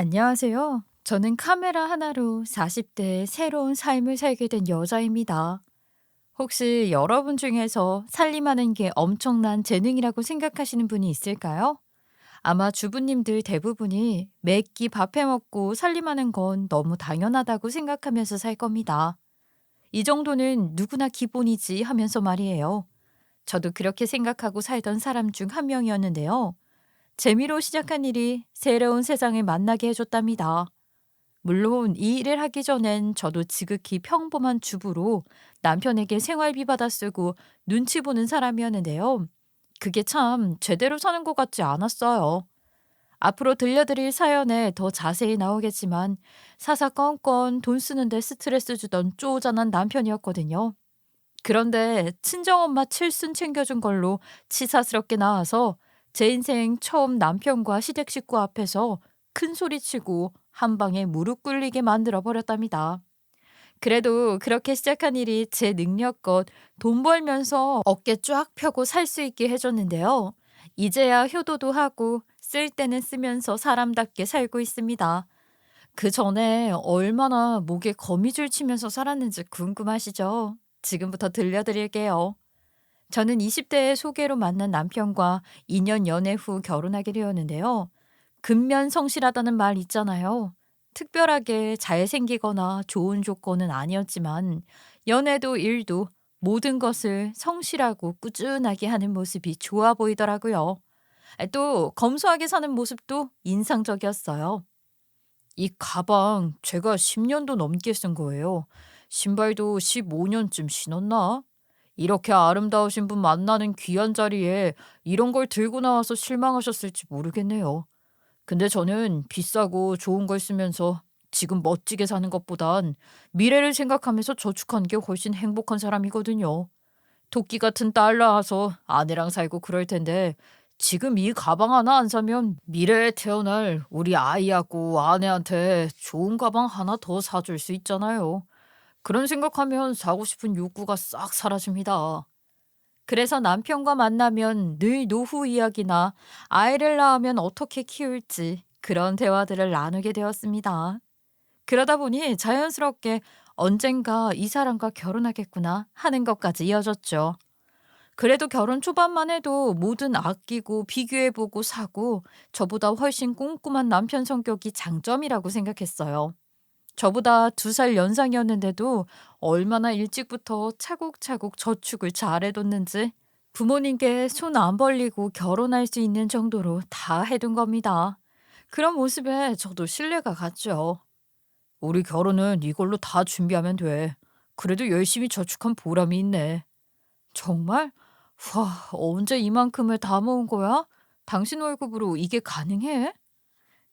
안녕하세요. 저는 카메라 하나로 40대의 새로운 삶을 살게 된 여자입니다. 혹시 여러분 중에서 살림하는 게 엄청난 재능이라고 생각하시는 분이 있을까요? 아마 주부님들 대부분이 매끼 밥해 먹고 살림하는 건 너무 당연하다고 생각하면서 살 겁니다. 이 정도는 누구나 기본이지 하면서 말이에요. 저도 그렇게 생각하고 살던 사람 중 한 명이었는데요. 재미로 시작한 일이 새로운 세상을 만나게 해줬답니다. 물론 이 일을 하기 전엔 저도 지극히 평범한 주부로 남편에게 생활비 받아 쓰고 눈치 보는 사람이었는데요. 그게 참 제대로 사는 것 같지 않았어요. 앞으로 들려드릴 사연에 더 자세히 나오겠지만 사사건건 돈 쓰는데 스트레스 주던 쪼잔한 남편이었거든요. 그런데 친정엄마 칠순 챙겨준 걸로 치사스럽게 나와서 제 인생 처음 남편과 시댁 식구 앞에서 큰 소리치고 한 방에 무릎 꿇리게 만들어 버렸답니다. 그래도 그렇게 시작한 일이 제 능력껏 돈 벌면서 어깨 쫙 펴고 살 수 있게 해줬는데요. 이제야 효도도 하고 쓸 때는 쓰면서 사람답게 살고 있습니다. 그 전에 얼마나 목에 거미줄 치면서 살았는지 궁금하시죠? 지금부터 들려드릴게요. 저는 20대의 소개로 만난 남편과 2년 연애 후 결혼하게 되었는데요. 근면성실하다는 말 있잖아요. 특별하게 잘생기거나 좋은 조건은 아니었지만 연애도 일도 모든 것을 성실하고 꾸준하게 하는 모습이 좋아 보이더라고요. 또 검소하게 사는 모습도 인상적이었어요. 이 가방 제가 10년도 넘게 쓴 거예요. 신발도 15년쯤 신었나? 이렇게 아름다우신 분 만나는 귀한 자리에 이런 걸 들고 나와서 실망하셨을지 모르겠네요. 근데 저는 비싸고 좋은 걸 쓰면서 지금 멋지게 사는 것보단 미래를 생각하면서 저축하는 게 훨씬 행복한 사람이거든요. 토끼 같은 딸 낳아서 아내랑 살고 그럴 텐데 지금 이 가방 하나 안 사면 미래에 태어날 우리 아이하고 아내한테 좋은 가방 하나 더 사줄 수 있잖아요. 그런 생각하면 사고 싶은 욕구가 싹 사라집니다. 그래서 남편과 만나면 늘 노후 이야기나 아이를 낳으면 어떻게 키울지 그런 대화들을 나누게 되었습니다. 그러다 보니 자연스럽게 언젠가 이 사람과 결혼하겠구나 하는 것까지 이어졌죠. 그래도 결혼 초반만 해도 뭐든 아끼고 비교해보고 사고 저보다 훨씬 꼼꼼한 남편 성격이 장점이라고 생각했어요. 저보다 2살 연상이었는데도 얼마나 일찍부터 차곡차곡 저축을 잘해뒀는지 부모님께 손 안 벌리고 결혼할 수 있는 정도로 다 해둔 겁니다. 그런 모습에 저도 신뢰가 갔죠. 우리 결혼은 이걸로 다 준비하면 돼. 그래도 열심히 저축한 보람이 있네. 정말? 와, 언제 이만큼을 다 모은 거야? 당신 월급으로 이게 가능해?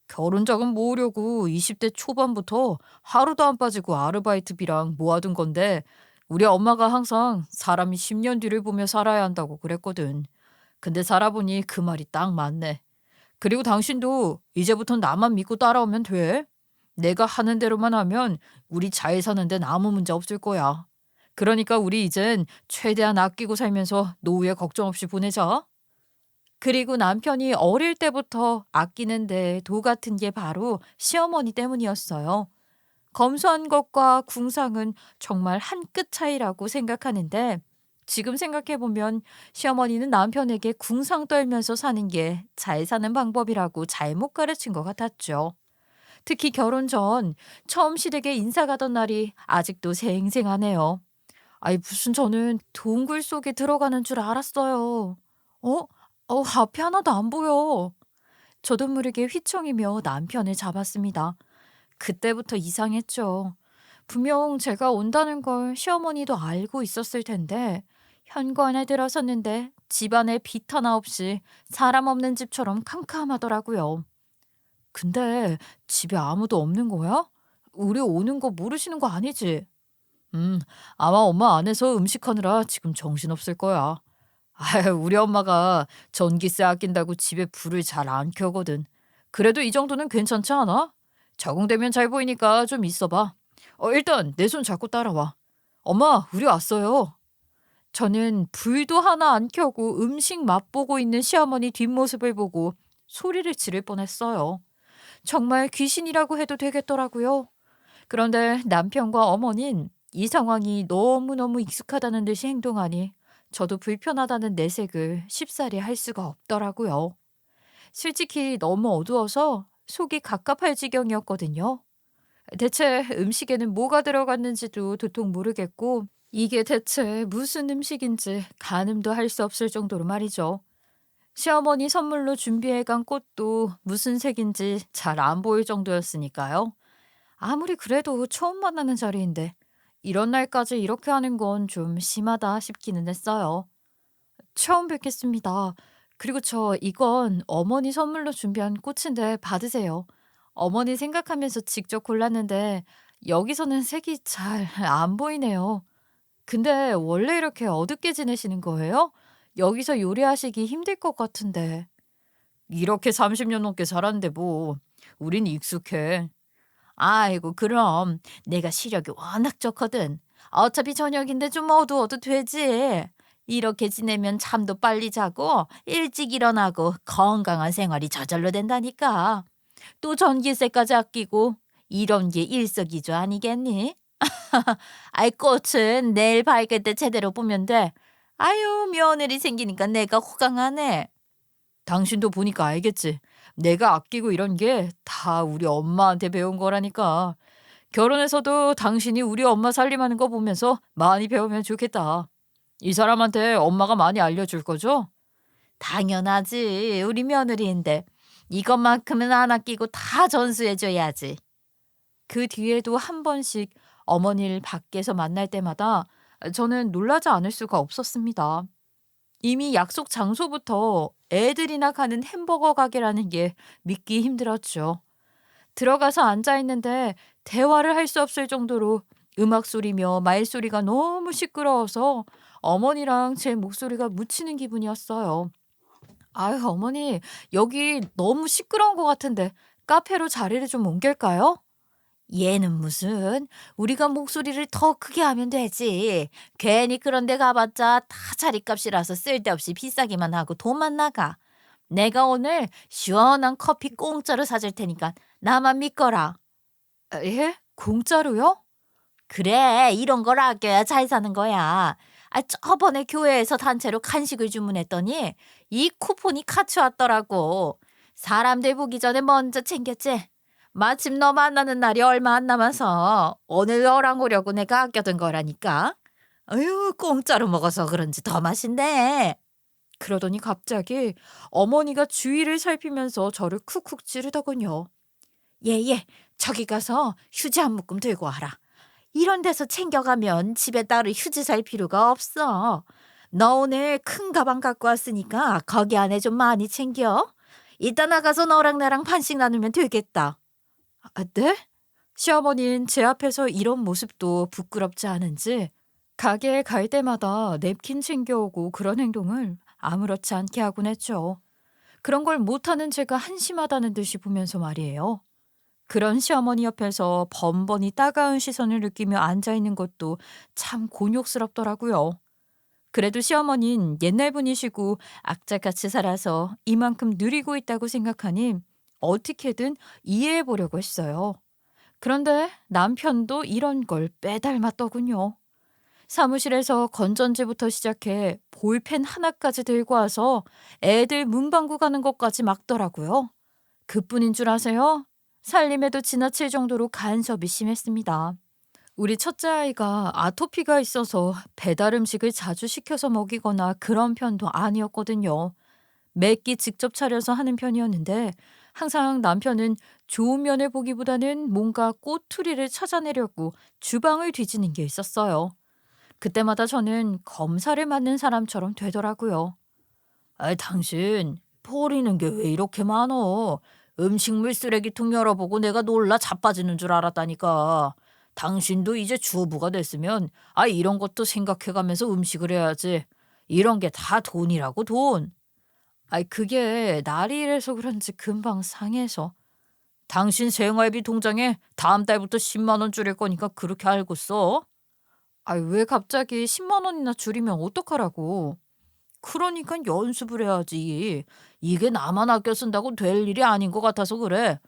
결혼 자금 모으려고 20대 초반부터 하루도 안 빠지고 아르바이트비랑 모아둔 건데 우리 엄마가 항상 사람이 10년 뒤를 보며 살아야 한다고 그랬거든. 근데 살아보니 그 말이 딱 맞네. 그리고 당신도 이제부턴 나만 믿고 따라오면 돼. 내가 하는 대로만 하면 우리 잘 사는 데는 아무 문제 없을 거야. 그러니까 우리 이젠 최대한 아끼고 살면서 노후에 걱정 없이 보내자. 그리고 남편이 어릴 때부터 아끼는데 도 같은 게 바로 시어머니 때문이었어요. 검소한 것과 궁상은 정말 한 끗 차이라고 생각하는데 지금 생각해보면 시어머니는 남편에게 궁상 떨면서 사는 게 잘 사는 방법이라고 잘못 가르친 것 같았죠. 특히 결혼 전 처음 시댁에 인사 가던 날이 아직도 생생하네요. 아이 무슨 저는 동굴 속에 들어가는 줄 알았어요. 어? 앞이 하나도 안 보여. 저도 모르게 휘청이며 남편을 잡았습니다. 그때부터 이상했죠. 분명 제가 온다는 걸 시어머니도 알고 있었을 텐데 현관에 들어섰는데 집안에 빛 하나 없이 사람 없는 집처럼 캄캄하더라고요. 근데 집에 아무도 없는 거야? 우리 오는 거 모르시는 거 아니지? 음, 아마 엄마 안에서 음식하느라 지금 정신없을 거야. 아유, 우리 엄마가 전기세 아낀다고 집에 불을 잘 안 켜거든. 그래도 이 정도는 괜찮지 않아? 적응되면 잘 보이니까 좀 있어봐. 일단 내 손 잡고 따라와. 엄마, 우리 왔어요. 저는 불도 하나 안 켜고 음식 맛보고 있는 시어머니 뒷모습을 보고 소리를 지를 뻔했어요. 정말 귀신이라고 해도 되겠더라고요. 그런데 남편과 어머니는 이 상황이 너무너무 익숙하다는 듯이 행동하니 저도 불편하다는 내색을 쉽사리 할 수가 없더라고요. 솔직히 너무 어두워서 속이 갑갑할 지경이었거든요. 대체 음식에는 뭐가 들어갔는지도 도통 모르겠고 이게 대체 무슨 음식인지 가늠도 할 수 없을 정도로 말이죠. 시어머니 선물로 준비해 간 꽃도 무슨 색인지 잘 안 보일 정도였으니까요. 아무리 그래도 처음 만나는 자리인데 이런 날까지 이렇게 하는 건 좀 심하다 싶기는 했어요. 처음 뵙겠습니다. 그리고 저 이건 어머니 선물로 준비한 꽃인데 받으세요. 어머니 생각하면서 직접 골랐는데 여기서는 색이 잘 안 보이네요. 근데 원래 이렇게 어둡게 지내시는 거예요? 여기서 요리하시기 힘들 것 같은데. 이렇게 30년 넘게 살았는데 뭐. 우린 익숙해. 아이고, 그럼 내가 시력이 워낙 좋거든. 어차피 저녁인데 좀 어두워도 되지. 이렇게 지내면 잠도 빨리 자고 일찍 일어나고 건강한 생활이 저절로 된다니까. 또 전기세까지 아끼고 이런 게 일석이조 아니겠니? 아이, 꽃은 내일 밝을 때 제대로 보면 돼. 아유, 며느리 생기니까 내가 호강하네. 당신도 보니까 알겠지. 내가 아끼고 이런 게 다 우리 엄마한테 배운 거라니까. 결혼해서도 당신이 우리 엄마 살림하는 거 보면서 많이 배우면 좋겠다. 이 사람한테 엄마가 많이 알려줄 거죠? 당연하지. 우리 며느리인데. 이것만큼은 안 아끼고 다 전수해줘야지. 그 뒤에도 한 번씩 어머니를 밖에서 만날 때마다 저는 놀라지 않을 수가 없었습니다. 이미 약속 장소부터 애들이나 가는 햄버거 가게라는 게 믿기 힘들었죠. 들어가서 앉아 있는데 대화를 할 수 없을 정도로 음악 소리며 말소리가 너무 시끄러워서 어머니랑 제 목소리가 묻히는 기분이었어요. 아유, 어머니, 여기 너무 시끄러운 것 같은데 카페로 자리를 좀 옮길까요? 얘는 무슨 우리가 목소리를 더 크게 하면 되지. 괜히 그런 데 가봤자 다 자리값이라서 쓸데없이 비싸기만 하고 돈만 나가. 내가 오늘 시원한 커피 공짜로 사줄 테니까 나만 믿거라. 예? 공짜로요? 그래, 이런 걸 아껴야 잘 사는 거야. 아, 저번에 교회에서 단체로 간식을 주문했더니 이 쿠폰이 같이 왔더라고. 사람들 보기 전에 먼저 챙겼지. 마침 너 만나는 날이 얼마 안 남아서 오늘 너랑 오려고 내가 아껴둔 거라니까. 아유, 공짜로 먹어서 그런지 더 맛있네. 그러더니 갑자기 어머니가 주위를 살피면서 저를 쿡쿡 찌르더군요. 얘, 저기 가서 휴지 한 묶음 들고 와라. 이런 데서 챙겨가면 집에 따로 휴지 살 필요가 없어. 너 오늘 큰 가방 갖고 왔으니까 거기 안에 좀 많이 챙겨. 이따 나가서 너랑 나랑 반씩 나누면 되겠다. 아, 네? 시어머니는 제 앞에서 이런 모습도 부끄럽지 않은지 가게에 갈 때마다 냅킨 챙겨오고 그런 행동을 아무렇지 않게 하곤 했죠. 그런 걸 못하는 제가 한심하다는 듯이 보면서 말이에요. 그런 시어머니 옆에서 번번이 따가운 시선을 느끼며 앉아있는 것도 참 곤욕스럽더라고요. 그래도 시어머니는 옛날 분이시고 악착같이 살아서 이만큼 누리고 있다고 생각하니 어떻게든 이해해 보려고 했어요. 그런데 남편도 이런 걸 빼닮았더군요. 사무실에서 건전지부터 시작해 볼펜 하나까지 들고 와서 애들 문방구 가는 것까지 막더라고요. 그뿐인 줄 아세요? 살림에도 지나칠 정도로 간섭이 심했습니다. 우리 첫째 아이가 아토피가 있어서 배달 음식을 자주 시켜서 먹이거나 그런 편도 아니었거든요. 매끼 직접 차려서 하는 편이었는데 항상 남편은 좋은 면을 보기보다는 뭔가 꼬투리를 찾아내려고 주방을 뒤지는 게 있었어요. 그때마다 저는 검사를 받는 사람처럼 되더라고요. 아, 당신 버리는 게 왜 이렇게 많어? 음식물 쓰레기통 열어보고 내가 놀라 자빠지는 줄 알았다니까. 당신도 이제 주부가 됐으면 이런 것도 생각해가면서 음식을 해야지. 이런 게 다 돈이라고 돈. 그게 날이 이래서 그런지 금방 상해서. 당신 생활비 통장에 다음 달부터 10만 원 줄일 거니까 그렇게 알고 써. 왜 갑자기 10만 원이나 줄이면 어떡하라고. 그러니까 연습을 해야지. 이게 나만 아껴 쓴다고 될 일이 아닌 것 같아서 그래.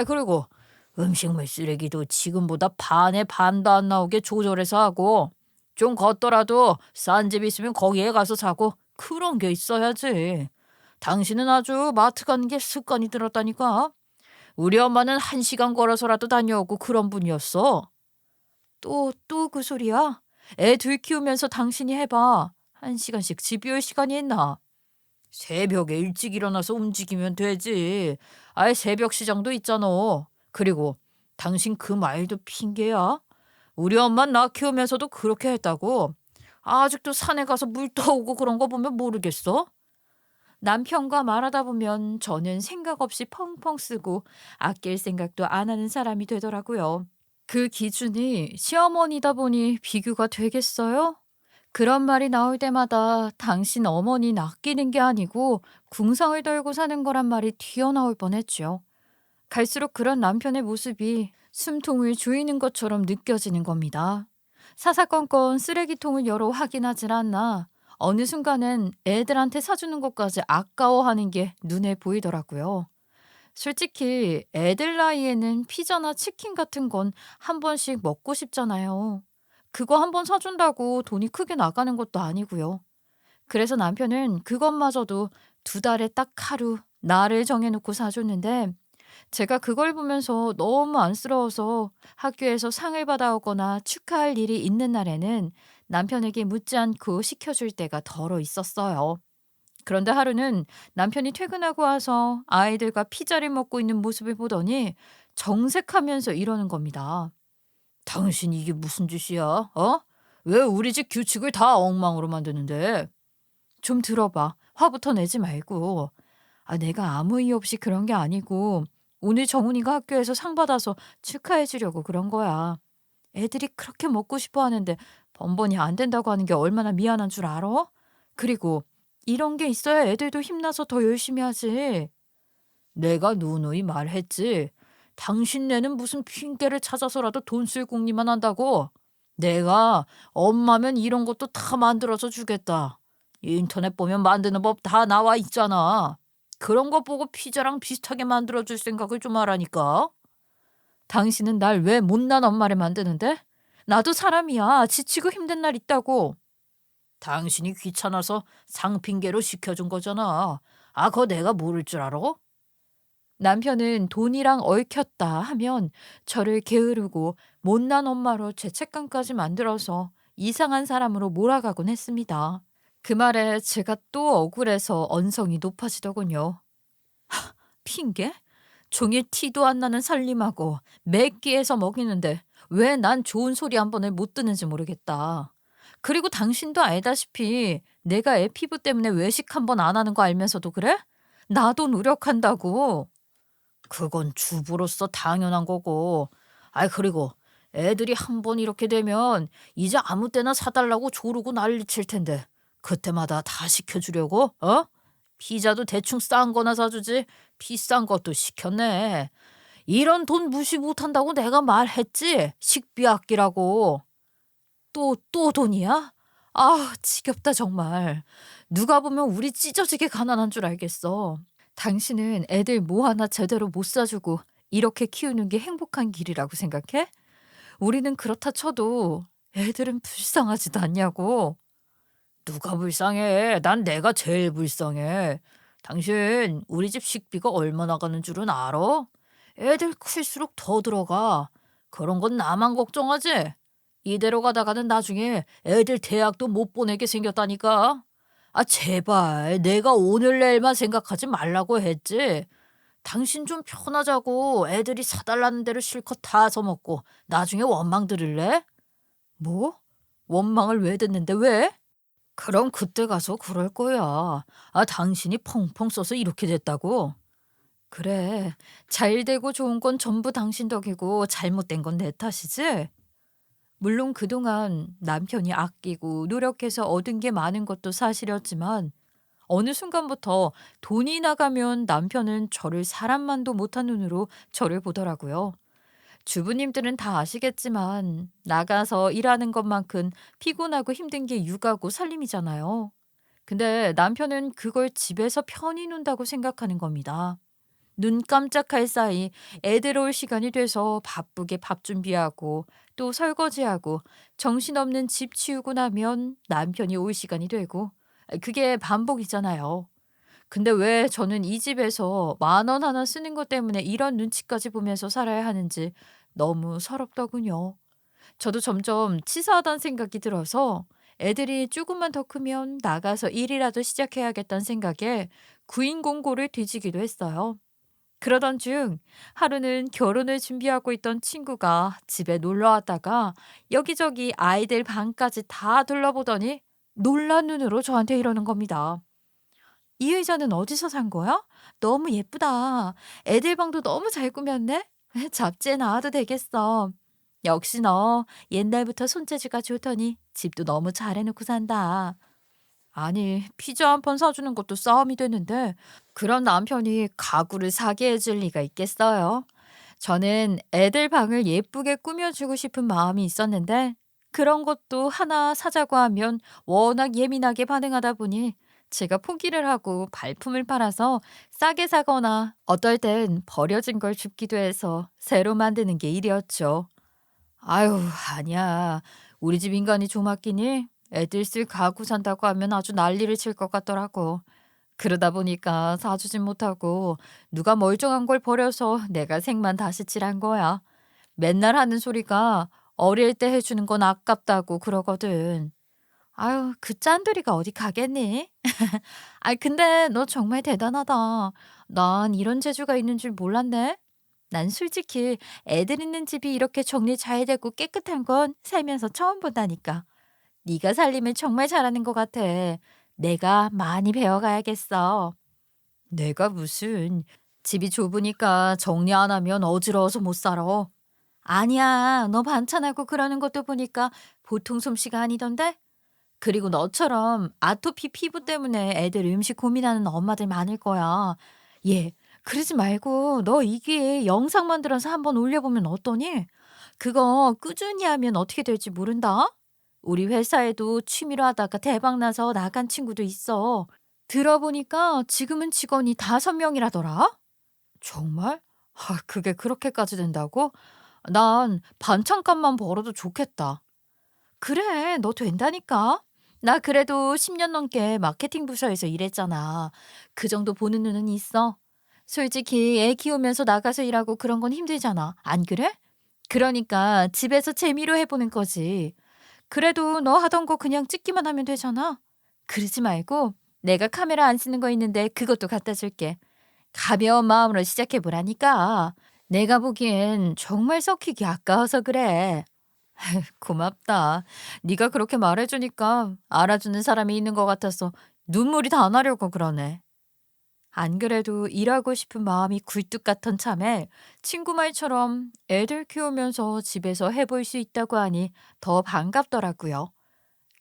그리고 음식물 쓰레기도 지금보다 반의 반도 안 나오게 조절해서 하고 좀 걷더라도 싼 집 있으면 거기에 가서 자고 그런 게 있어야지. 당신은 아주 마트 가는 게 습관이 들었다니까. 우리 엄마는 1시간 걸어서라도 다녀오고 그런 분이었어. 또 그 소리야? 애 둘 키우면서 당신이 해봐. 1시간씩 집에 올 시간이 있나? 새벽에 일찍 일어나서 움직이면 되지. 아예 새벽 시장도 있잖아. 그리고 당신 그 말도 핑계야? 우리 엄마 나 키우면서도 그렇게 했다고. 아직도 산에 가서 물 떠오고 그런 거 보면 모르겠어? 남편과 말하다 보면 저는 생각 없이 펑펑 쓰고 아낄 생각도 안 하는 사람이 되더라고요. 그 기준이 시어머니다 보니 비교가 되겠어요? 그런 말이 나올 때마다 당신 어머니는 아끼는 게 아니고 궁상을 떨고 사는 거란 말이 튀어나올 뻔했죠. 갈수록 그런 남편의 모습이 숨통을 조이는 것처럼 느껴지는 겁니다. 사사건건 쓰레기통을 열어 확인하질 않나 어느 순간은 애들한테 사주는 것까지 아까워하는 게 눈에 보이더라고요. 솔직히 애들 나이에는 피자나 치킨 같은 건 한 번씩 먹고 싶잖아요. 그거 한 번 사준다고 돈이 크게 나가는 것도 아니고요. 그래서 남편은 그것마저도 2달에 딱 하루 날을 정해놓고 사줬는데 제가 그걸 보면서 너무 안쓰러워서 학교에서 상을 받아오거나 축하할 일이 있는 날에는 남편에게 묻지 않고 시켜줄 때가 덜어 있었어요. 그런데 하루는 남편이 퇴근하고 와서 아이들과 피자를 먹고 있는 모습을 보더니 정색하면서 이러는 겁니다. 당신 이게 무슨 짓이야? 어? 왜 우리 집 규칙을 다 엉망으로 만드는데? 좀 들어봐. 화부터 내지 말고. 내가 아무 이유 없이 그런 게 아니고 오늘 정훈이가 학교에서 상 받아서 축하해 주려고 그런 거야. 애들이 그렇게 먹고 싶어 하는데 번번이 안 된다고 하는 게 얼마나 미안한 줄 알아? 그리고 이런 게 있어야 애들도 힘나서 더 열심히 하지. 내가 누누이 말했지. 당신네는 무슨 핑계를 찾아서라도 돈 쓸 궁리만 한다고. 내가 엄마면 이런 것도 다 만들어서 주겠다. 인터넷 보면 만드는 법 다 나와 있잖아. 그런 거 보고 피자랑 비슷하게 만들어줄 생각을 좀 하라니까. 당신은 날 왜 못난 엄마를 만드는데? 나도 사람이야. 지치고 힘든 날 있다고. 당신이 귀찮아서 상핑계로 시켜준 거잖아. 그거 내가 모를 줄 알아? 남편은 돈이랑 얽혔다 하면 저를 게으르고 못난 엄마로 죄책감까지 만들어서 이상한 사람으로 몰아가곤 했습니다. 그 말에 제가 또 억울해서 언성이 높아지더군요. 핑계? 종일 티도 안 나는 살림하고 매 끼에서 먹이는데 왜 난 좋은 소리 한 번을 못 듣는지 모르겠다. 그리고 당신도 알다시피 내가 애 피부 때문에 외식 한 번 안 하는 거 알면서도 그래? 나도 노력한다고. 그건 주부로서 당연한 거고. 그리고 애들이 한 번 이렇게 되면 이제 아무 때나 사달라고 조르고 난리칠 텐데 그때마다 다 시켜주려고? 어? 피자도 대충 싼 거나 사주지 비싼 것도 시켰네. 이런 돈 무시 못한다고 내가 말했지. 식비 아끼라고. 또 돈이야? 지겹다 정말. 누가 보면 우리 찢어지게 가난한 줄 알겠어. 당신은 애들 뭐 하나 제대로 못 사주고 이렇게 키우는 게 행복한 길이라고 생각해? 우리는 그렇다 쳐도 애들은 불쌍하지도 않냐고. 누가 불쌍해? 난 내가 제일 불쌍해. 당신 우리 집 식비가 얼마나 가는 줄은 알아? 애들 클수록 더 들어가. 그런 건 나만 걱정하지? 이대로 가다가는 나중에 애들 대학도 못 보내게 생겼다니까. 제발 내가 오늘 내일만 생각하지 말라고 했지. 당신 좀 편하자고 애들이 사달라는 대로 실컷 다 써먹고 나중에 원망 들을래? 뭐? 원망을 왜 듣는데 왜? 그럼 그때 가서 그럴 거야. 당신이 펑펑 써서 이렇게 됐다고? 그래. 잘 되고 좋은 건 전부 당신 덕이고 잘못된 건 내 탓이지? 물론 그동안 남편이 아끼고 노력해서 얻은 게 많은 것도 사실이었지만 어느 순간부터 돈이 나가면 남편은 저를 사람만도 못한 눈으로 저를 보더라고요. 주부님들은 다 아시겠지만 나가서 일하는 것만큼 피곤하고 힘든 게 육아고 살림이잖아요. 근데 남편은 그걸 집에서 편히 논다고 생각하는 겁니다. 눈 깜짝할 사이 애들 올 시간이 돼서 바쁘게 밥 준비하고 또 설거지하고 정신없는 집 치우고 나면 남편이 올 시간이 되고 그게 반복이잖아요. 근데 왜 저는 이 집에서 만 원 하나 쓰는 것 때문에 이런 눈치까지 보면서 살아야 하는지 너무 서럽더군요. 저도 점점 치사하다는 생각이 들어서 애들이 조금만 더 크면 나가서 일이라도 시작해야겠다는 생각에 구인 공고를 뒤지기도 했어요. 그러던 중 하루는 결혼을 준비하고 있던 친구가 집에 놀러 왔다가 여기저기 아이들 방까지 다 둘러보더니 놀란 눈으로 저한테 이러는 겁니다. "이 의자는 어디서 산 거야? 너무 예쁘다. 애들 방도 너무 잘 꾸몄네. 잡지에 나와도 되겠어. 역시 너 옛날부터 손재주가 좋더니 집도 너무 잘해 놓고 산다." 아니, 피자 한 판 사주는 것도 싸움이 되는데 그런 남편이 가구를 사게 해줄 리가 있겠어요? 저는 애들 방을 예쁘게 꾸며주고 싶은 마음이 있었는데 그런 것도 하나 사자고 하면 워낙 예민하게 반응하다 보니 제가 포기를 하고 발품을 팔아서 싸게 사거나 어떨 땐 버려진 걸 줍기도 해서 새로 만드는 게 일이었죠. 아유, 아니야. 우리 집 인간이 좀 아끼니 애들 쓸 가구 산다고 하면 아주 난리를 칠 것 같더라고. 그러다 보니까 사주진 못하고 누가 멀쩡한 걸 버려서 내가 색만 다시 칠한 거야. 맨날 하는 소리가 어릴 때 해주는 건 아깝다고 그러거든. 아유, 그 짠돌이가 어디 가겠니? 아이, 근데 너 정말 대단하다. 난 이런 재주가 있는 줄 몰랐네. 난 솔직히 애들 있는 집이 이렇게 정리 잘 되고 깨끗한 건 살면서 처음 본다니까. 네가 살림을 정말 잘하는 것 같아. 내가 많이 배워가야겠어. 내가 무슨 집이 좁으니까 정리 안 하면 어지러워서 못 살아. 아니야, 너 반찬하고 그러는 것도 보니까 보통 솜씨가 아니던데? 그리고 너처럼 아토피 피부 때문에 애들 음식 고민하는 엄마들 많을 거야. 얘, 그러지 말고 너 이 기회에 영상 만들어서 한번 올려보면 어떠니? 그거 꾸준히 하면 어떻게 될지 모른다. 우리 회사에도 취미로 하다가 대박 나서 나간 친구도 있어. 들어보니까 지금은 직원이 5명이라더라. 정말? 아, 그게 그렇게까지 된다고? 난 반찬값만 벌어도 좋겠다. 그래, 너 된다니까. 나 그래도 10년 넘게 마케팅 부서에서 일했잖아. 그 정도 보는 눈은 있어. 솔직히 애 키우면서 나가서 일하고 그런 건 힘들잖아. 안 그래? 그러니까 집에서 재미로 해보는 거지. 그래도 너 하던 거 그냥 찍기만 하면 되잖아. 그러지 말고 내가 카메라 안 쓰는 거 있는데 그것도 갖다 줄게. 가벼운 마음으로 시작해 보라니까. 내가 보기엔 정말 썩히기 아까워서 그래. 고맙다. 네가 그렇게 말해주니까 알아주는 사람이 있는 것 같아서 눈물이 다 나려고 그러네. 안 그래도 일하고 싶은 마음이 굴뚝 같던 참에 친구 말처럼 애들 키우면서 집에서 해볼 수 있다고 하니 더 반갑더라고요.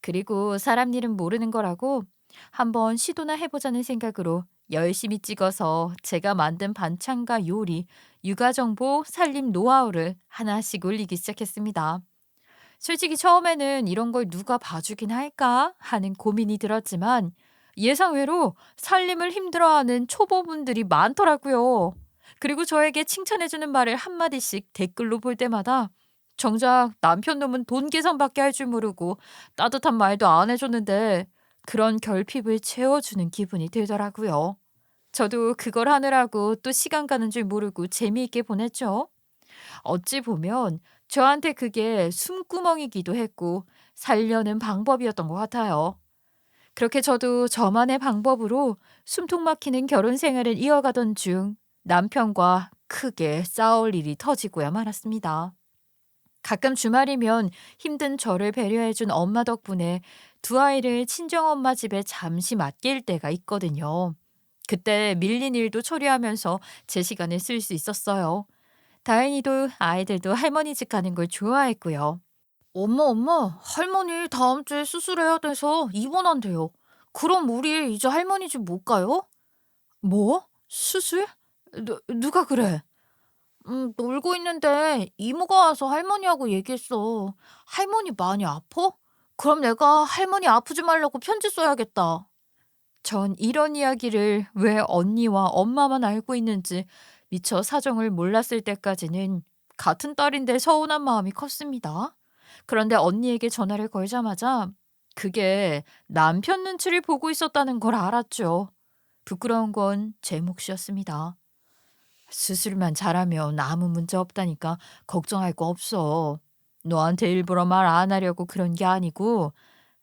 그리고 사람 일은 모르는 거라고 한번 시도나 해보자는 생각으로 열심히 찍어서 제가 만든 반찬과 요리, 육아 정보, 살림 노하우를 하나씩 올리기 시작했습니다. 솔직히 처음에는 '이런 걸 누가 봐주긴 할까?' 하는 고민이 들었지만 예상외로 살림을 힘들어하는 초보분들이 많더라고요. 그리고 저에게 칭찬해 주는 말을 한 마디씩 댓글로 볼 때마다 정작 남편 놈은 돈 계산밖에 할 줄 모르고 따뜻한 말도 안 해 줬는데 그런 결핍을 채워주는 기분이 들더라고요. 저도 그걸 하느라고 또 시간 가는 줄 모르고 재미있게 보냈죠. 어찌 보면 저한테 그게 숨구멍이기도 했고 살려는 방법이었던 것 같아요. 그렇게 저도 저만의 방법으로 숨통 막히는 결혼 생활을 이어가던 중 남편과 크게 싸울 일이 터지고야 말았습니다. 가끔 주말이면 힘든 저를 배려해준 엄마 덕분에 두 아이를 친정엄마 집에 잠시 맡길 때가 있거든요. 그때 밀린 일도 처리하면서 제 시간을 쓸 수 있었어요. 다행히도 아이들도 할머니 집 가는 걸 좋아했고요. 엄마, 엄마, 할머니 다음 주에 수술해야 돼서 입원한대요. 그럼 우리 이제 할머니 집 못 가요? 뭐? 수술? 누가 그래? 놀고 있는데 이모가 와서 할머니하고 얘기했어. 할머니 많이 아파? 그럼 내가 할머니 아프지 말라고 편지 써야겠다. 전 이런 이야기를 왜 언니와 엄마만 알고 있는지 미처 사정을 몰랐을 때까지는 같은 딸인데 서운한 마음이 컸습니다. 그런데 언니에게 전화를 걸자마자 그게 남편 눈치를 보고 있었다는 걸 알았죠. 부끄러운 건 제 몫이었습니다. 수술만 잘하면 아무 문제 없다니까 걱정할 거 없어. 너한테 일부러 말 안 하려고 그런 게 아니고,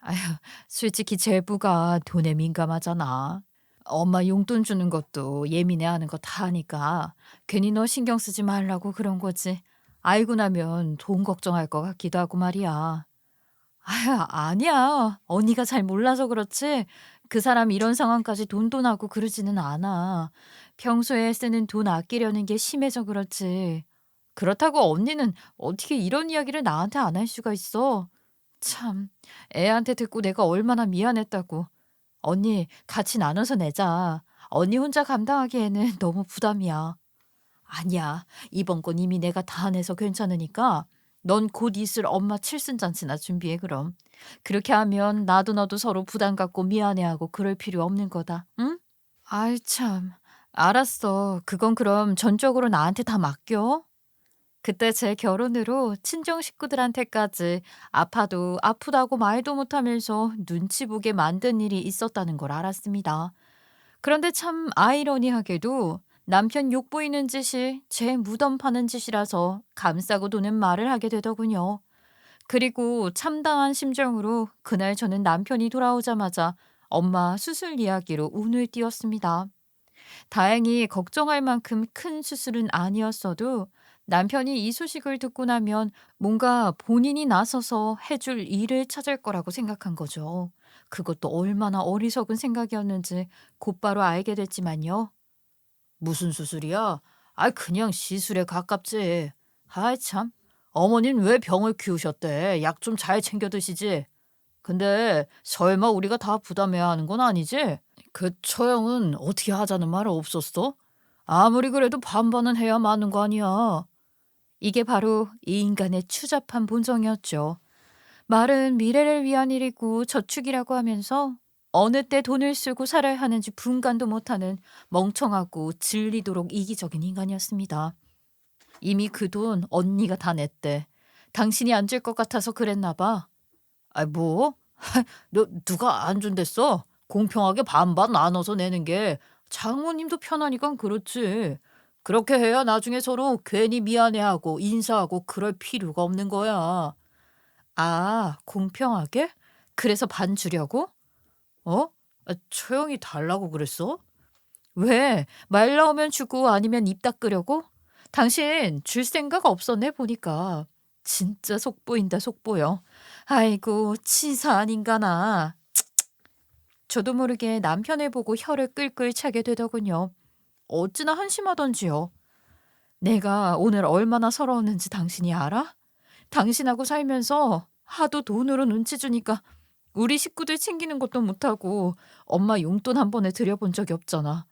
아휴, 솔직히 제부가 돈에 민감하잖아. 엄마 용돈 주는 것도 예민해하는 거 다 아니까 괜히 너 신경 쓰지 말라고 그런 거지. 알고 나면 돈 걱정할 것 같기도 하고 말이야. 아휴, 아니야. 언니가 잘 몰라서 그렇지. 그 사람 이런 상황까지 돈돈하고 그러지는 않아. 평소에 쓰는 돈 아끼려는 게 심해서 그렇지. 그렇다고 언니는 어떻게 이런 이야기를 나한테 안 할 수가 있어? 참, 애한테 듣고 내가 얼마나 미안했다고. 언니, 같이 나눠서 내자. 언니 혼자 감당하기에는 너무 부담이야. 아니야. 이번 건 이미 내가 다 내서 괜찮으니까 넌 곧 있을 엄마 칠순잔치나 준비해 그럼. 그렇게 하면 나도 너도 서로 부담 갖고 미안해하고 그럴 필요 없는 거다. 응? 아이 참. 알았어. 그건 그럼 전적으로 나한테 다 맡겨. 그때 제 결혼으로 친정 식구들한테까지 아파도 아프다고 말도 못하면서 눈치 보게 만든 일이 있었다는 걸 알았습니다. 그런데 참 아이러니하게도 남편 욕보이는 짓이 제 무덤 파는 짓이라서 감싸고 도는 말을 하게 되더군요. 그리고 참담한 심정으로 그날 저는 남편이 돌아오자마자 엄마 수술 이야기로 운을 띄웠습니다. 다행히 걱정할 만큼 큰 수술은 아니었어도 남편이 이 소식을 듣고 나면 뭔가 본인이 나서서 해줄 일을 찾을 거라고 생각한 거죠. 그것도 얼마나 어리석은 생각이었는지 곧바로 알게 됐지만요. 무슨 수술이야? 아, 그냥 시술에 가깝지. 아이, 참. 어머닌 왜 병을 키우셨대? 약 좀 잘 챙겨 드시지. 근데 설마 우리가 다 부담해야 하는 건 아니지? 그 처형은 어떻게 하자는 말 없었어? 아무리 그래도 반반은 해야 마는 거 아니야. 이게 바로 이 인간의 추잡한 본성이었죠. 말은 미래를 위한 일이고 저축이라고 하면서 어느 때 돈을 쓰고 살아야 하는지 분간도 못하는 멍청하고 질리도록 이기적인 인간이었습니다. 이미 그 돈 언니가 다 냈대. 당신이 안 줄 것 같아서 그랬나 봐. 아, 뭐? 너 누가 안 준댔어? 공평하게 반반 나눠서 내는 게 장모님도 편하니까 그렇지. 그렇게 해야 나중에 서로 괜히 미안해하고 인사하고 그럴 필요가 없는 거야. 아, 공평하게? 그래서 반 주려고? 어? 처형이 달라고 그랬어? 왜? 말 나오면 주고 아니면 입 닦으려고? 당신 줄 생각 없었네 보니까. 진짜 속보인다 속보여. 아이고 치사한 인간아. 저도 모르게 남편을 보고 혀를 끌끌 차게 되더군요. 어찌나 한심하던지요. 내가 오늘 얼마나 서러웠는지 당신이 알아? 당신하고 살면서 하도 돈으로 눈치 주니까 우리 식구들 챙기는 것도 못하고 엄마 용돈 한 번에 드려본 적이 없잖아.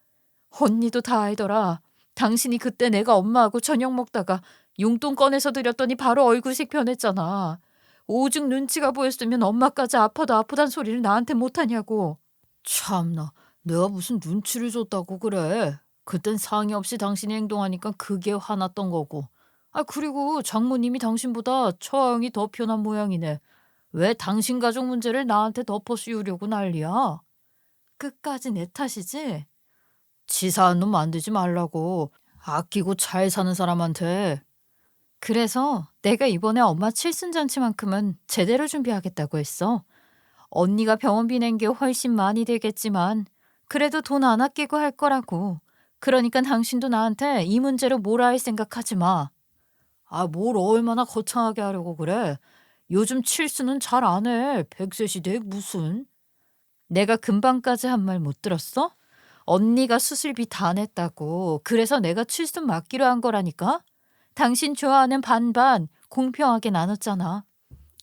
언니도 다 알더라. 당신이 그때 내가 엄마하고 저녁 먹다가 용돈 꺼내서 드렸더니 바로 얼굴색 변했잖아. 오죽 눈치가 보였으면 엄마까지 아파도 아프단 소리를 나한테 못하냐고. 참나, 내가 무슨 눈치를 줬다고 그래. 그땐 상의 없이 당신이 행동하니까 그게 화났던 거고. 아, 그리고 장모님이 당신보다 처형이 더 편한 모양이네. 왜 당신 가족 문제를 나한테 덮어 씌우려고 난리야? 끝까지 내 탓이지? 치사한 놈 만들지 말라고. 아끼고 잘 사는 사람한테. 그래서 내가 이번에 엄마 칠순잔치만큼은 제대로 준비하겠다고 했어. 언니가 병원비 낸 게 훨씬 많이 들겠지만 그래도 돈 안 아끼고 할 거라고. 그러니까 당신도 나한테 이 문제로 뭐라 할 생각하지 마. 아, 뭘 얼마나 거창하게 하려고 그래. 요즘 칠수는 잘 안 해. 100세 시대에 무슨. 내가 금방까지 한 말 못 들었어? 언니가 수술비 다 냈다고. 그래서 내가 칠순 맡기로 한 거라니까? 당신 좋아하는 반반 공평하게 나눴잖아.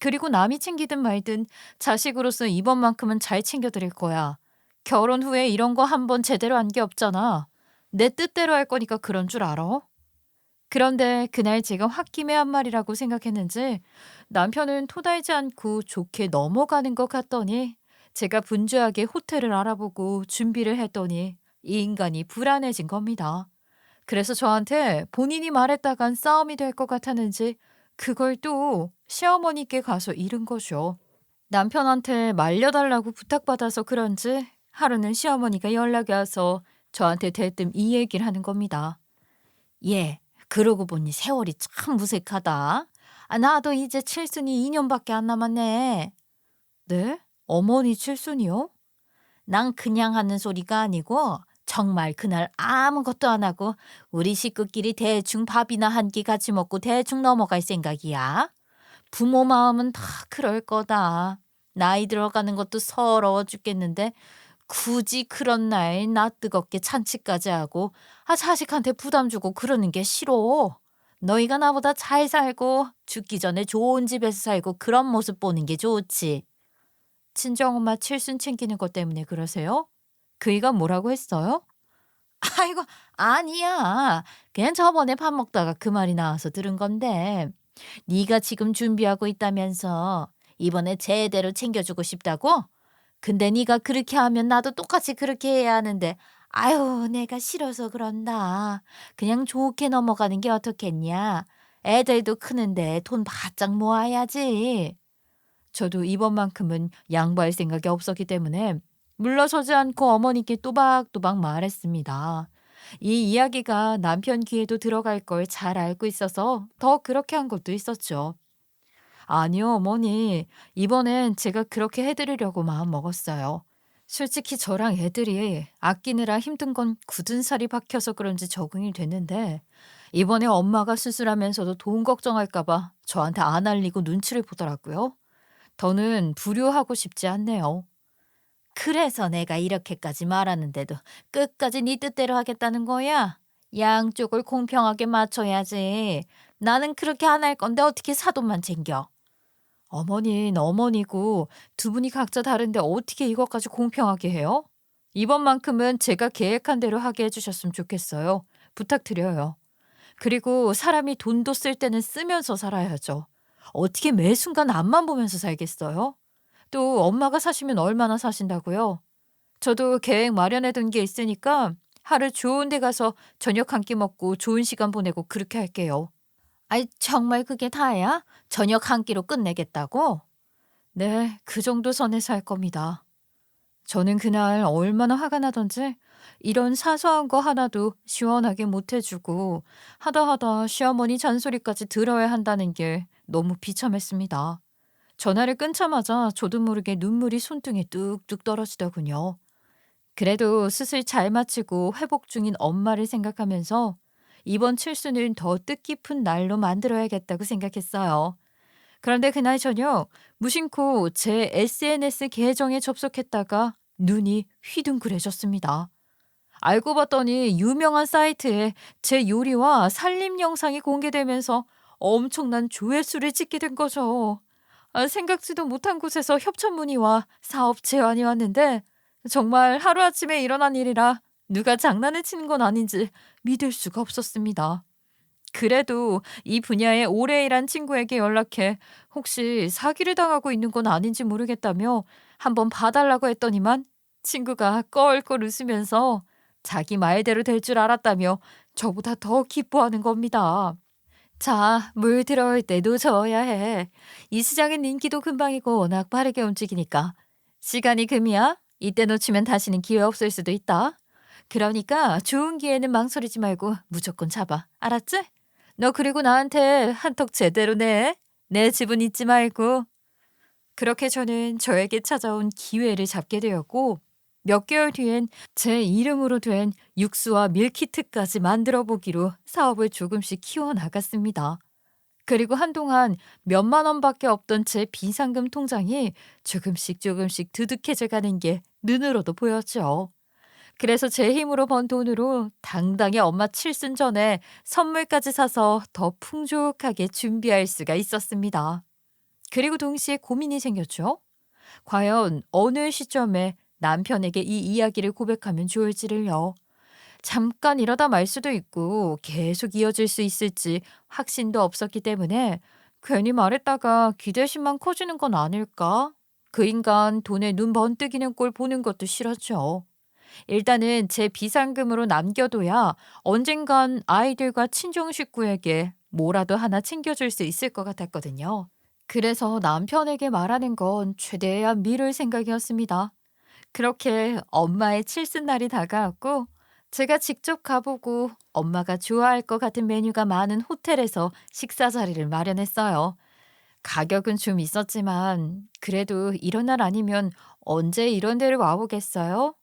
그리고 남이 챙기든 말든 자식으로서 이번만큼은 잘 챙겨드릴 거야. 결혼 후에 이런 거 한 번 제대로 한 게 없잖아. 내 뜻대로 할 거니까 그런 줄 알아? 그런데 그날 제가 홧김에 한 말이라고 생각했는지 남편은 토달지 않고 좋게 넘어가는 것 같더니 제가 분주하게 호텔을 알아보고 준비를 했더니 이 인간이 불안해진 겁니다. 그래서 저한테 본인이 말했다간 싸움이 될 것 같았는지 그걸 또 시어머니께 가서 잃은 거죠. 남편한테 말려달라고 부탁받아서 그런지 하루는 시어머니가 연락이 와서 저한테 대뜸 이 얘기를 하는 겁니다. "얘, 그러고 보니 세월이 참 무색하다. 나도 이제 칠순이 2년밖에 안 남았네." "네? 어머니 칠순이요?" "난 그냥 하는 소리가 아니고 정말 그날 아무것도 안 하고 우리 식구끼리 대충 밥이나 한 끼 같이 먹고 대충 넘어갈 생각이야. 부모 마음은 다 그럴 거다. 나이 들어가는 것도 서러워 죽겠는데 굳이 그런 날 나 뜨겁게 잔치까지 하고 자식한테 부담 주고 그러는 게 싫어. 너희가 나보다 잘 살고 죽기 전에 좋은 집에서 살고 그런 모습 보는 게 좋지." 친정엄마 칠순 챙기는 것 때문에 그러세요? 그이가 뭐라고 했어요? 아이고, 아니야. 그냥 저번에 밥 먹다가 그 말이 나와서 들은 건데. 네가 지금 준비하고 있다면서 이번에 제대로 챙겨주고 싶다고? 근데 네가 그렇게 하면 나도 똑같이 그렇게 해야 하는데 아유 내가 싫어서 그런다. 그냥 좋게 넘어가는 게 어떻겠냐. 애들도 크는데 돈 바짝 모아야지. 저도 이번만큼은 양보할 생각이 없었기 때문에 물러서지 않고 어머니께 또박또박 말했습니다. 이 이야기가 남편 귀에도 들어갈 걸 잘 알고 있어서 더 그렇게 한 것도 있었죠. "아니요, 어머니. 이번엔 제가 그렇게 해드리려고 마음 먹었어요. 솔직히 저랑 애들이 아끼느라 힘든 건 굳은 살이 박혀서 그런지 적응이 됐는데 이번에 엄마가 수술하면서도 돈 걱정할까봐 저한테 안 알리고 눈치를 보더라고요. 더는 불효하고 싶지 않네요." "그래서 내가 이렇게까지 말하는데도 끝까지 네 뜻대로 하겠다는 거야? 양쪽을 공평하게 맞춰야지. 나는 그렇게 안 할 건데 어떻게 사돈만 챙겨?" "어머니는 어머니고 두 분이 각자 다른데 어떻게 이것까지 공평하게 해요? 이번만큼은 제가 계획한 대로 하게 해 주셨으면 좋겠어요. 부탁드려요. 그리고 사람이 돈도 쓸 때는 쓰면서 살아야죠. 어떻게 매 순간 앞만 보면서 살겠어요? 또 엄마가 사시면 얼마나 사신다고요? 저도 계획 마련해 둔 게 있으니까 하루 좋은 데 가서 저녁 한 끼 먹고 좋은 시간 보내고 그렇게 할게요." "아이 정말 그게 다야? 저녁 한 끼로 끝내겠다고?" "네. 그 정도 선에서 할 겁니다." 저는 그날 얼마나 화가 나던지 이런 사소한 거 하나도 시원하게 못 해주고 하다 하다 시어머니 잔소리까지 들어야 한다는 게 너무 비참했습니다. 전화를 끊자마자 저도 모르게 눈물이 손등에 뚝뚝 떨어지더군요. 그래도 수술 잘 마치고 회복 중인 엄마를 생각하면서 이번 칠수는 더 뜻깊은 날로 만들어야겠다고 생각했어요. 그런데 그날 저녁 무심코 제 SNS 계정에 접속했다가 눈이 휘둥그레졌습니다. 알고 봤더니 유명한 사이트에 제 요리와 살림 영상이 공개되면서 엄청난 조회수를 찍게 된 거죠. 생각지도 못한 곳에서 협찬 문의와 사업 제안이 왔는데 정말 하루아침에 일어난 일이라 누가 장난을 치는 건 아닌지 믿을 수가 없었습니다. 그래도 이 분야에 오래 일한 친구에게 연락해 혹시 사기를 당하고 있는 건 아닌지 모르겠다며 한번 봐달라고 했더니만 친구가 껄껄 웃으면서 자기 말대로 될 줄 알았다며 저보다 더 기뻐하는 겁니다. 자, 물 들어올 때도 저어야 해. 이 시장은 인기도 금방이고 워낙 빠르게 움직이니까. 시간이 금이야? 이때 놓치면 다시는 기회 없을 수도 있다. 그러니까 좋은 기회는 망설이지 말고 무조건 잡아. 알았지? 너 그리고 나한테 한턱 제대로 내. 내 지분 잊지 말고. 그렇게 저는 저에게 찾아온 기회를 잡게 되었고 몇 개월 뒤엔 제 이름으로 된 육수와 밀키트까지 만들어 보기로 사업을 조금씩 키워나갔습니다. 그리고 한동안 몇만 원밖에 없던 제 비상금 통장이 조금씩 조금씩 두둑해져 가는 게 눈으로도 보였죠. 그래서 제 힘으로 번 돈으로 당당히 엄마 칠순 전에 선물까지 사서 더 풍족하게 준비할 수가 있었습니다. 그리고 동시에 고민이 생겼죠. 과연 어느 시점에 남편에게 이 이야기를 고백하면 좋을지를요. 잠깐 이러다 말 수도 있고 계속 이어질 수 있을지 확신도 없었기 때문에 괜히 말했다가 기대심만 커지는 건 아닐까? 그 인간 돈에 눈 번뜩이는 꼴 보는 것도 싫었죠. 일단은 제 비상금으로 남겨둬야 언젠간 아이들과 친정 식구에게 뭐라도 하나 챙겨줄 수 있을 것 같았거든요. 그래서 남편에게 말하는 건 최대한 미룰 생각이었습니다. 그렇게 엄마의 칠순날이 다가왔고, 제가 직접 가보고 엄마가 좋아할 것 같은 메뉴가 많은 호텔에서 식사 자리를 마련했어요. 가격은 좀 있었지만, 그래도 이런 날 아니면 언제 이런 데를 와보겠어요?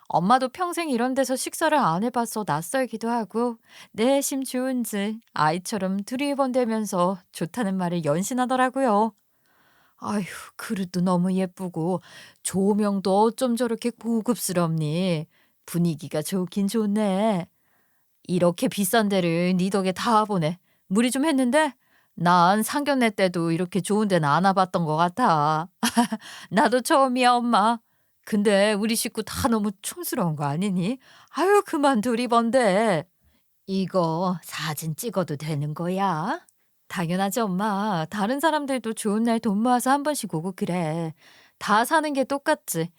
엄마도 평생 이런 데서 식사를 안 해봐서 낯설기도 하고, 내심 좋은지 아이처럼 두리번대면서 좋다는 말을 연신하더라고요. 아휴, 그릇도 너무 예쁘고 조명도 어쩜 저렇게 고급스럽니? 분위기가 좋긴 좋네. 이렇게 비싼 데를 네 덕에 다 보네. 무리 좀 했는데 난 상견례 때도 이렇게 좋은 데는 안 와봤던 것 같아. 나도 처음이야, 엄마. 근데 우리 식구 다 너무 촌스러운 거 아니니? 아유, 그만 두리번대. 이거 사진 찍어도 되는 거야? 당연하지, 엄마. 다른 사람들도 좋은 날 돈 모아서 한 번씩 오고 그래. 다 사는 게 똑같지.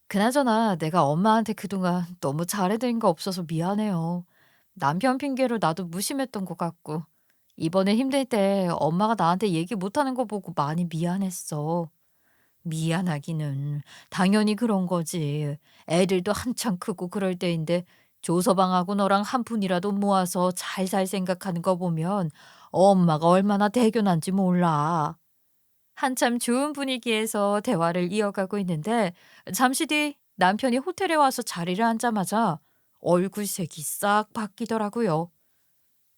그나저나 내가 엄마한테 그동안 너무 잘해드린 거 없어서 미안해요. 남편 핑계로 나도 무심했던 것 같고. 이번에 힘들 때 엄마가 나한테 얘기 못하는 거 보고 많이 미안했어. 미안하기는 당연히 그런 거지. 애들도 한창 크고 그럴 때인데 조서방하고 너랑 한 푼이라도 모아서 잘 살 생각하는 거 보면 엄마가 얼마나 대견한지 몰라. 한참 좋은 분위기에서 대화를 이어가고 있는데 잠시 뒤 남편이 호텔에 와서 자리를 앉자마자 얼굴색이 싹 바뀌더라고요.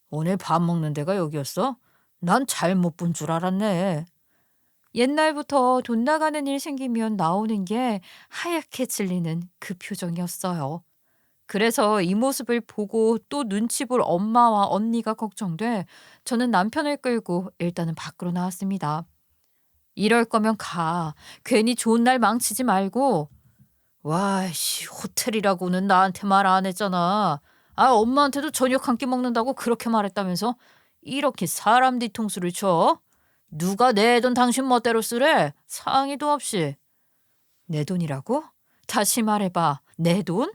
오늘 밥 먹는 데가 여기였어? 난 잘못 본 줄 알았네. 옛날부터 돈 나가는 일 생기면 나오는 게 하얗게 질리는 그 표정이었어요. 그래서 이 모습을 보고 또 눈치 볼 엄마와 언니가 걱정돼 저는 남편을 끌고 일단은 밖으로 나왔습니다. 이럴 거면 가. 괜히 좋은 날 망치지 말고. 와, 씨, 호텔이라고는 나한테 말 안 했잖아. 아, 엄마한테도 저녁 한 끼 먹는다고 그렇게 말했다면서 이렇게 사람 뒤통수를 쳐? 누가 내 돈 당신 멋대로 쓰래? 상의도 없이. 내 돈이라고? 다시 말해봐. 내 돈?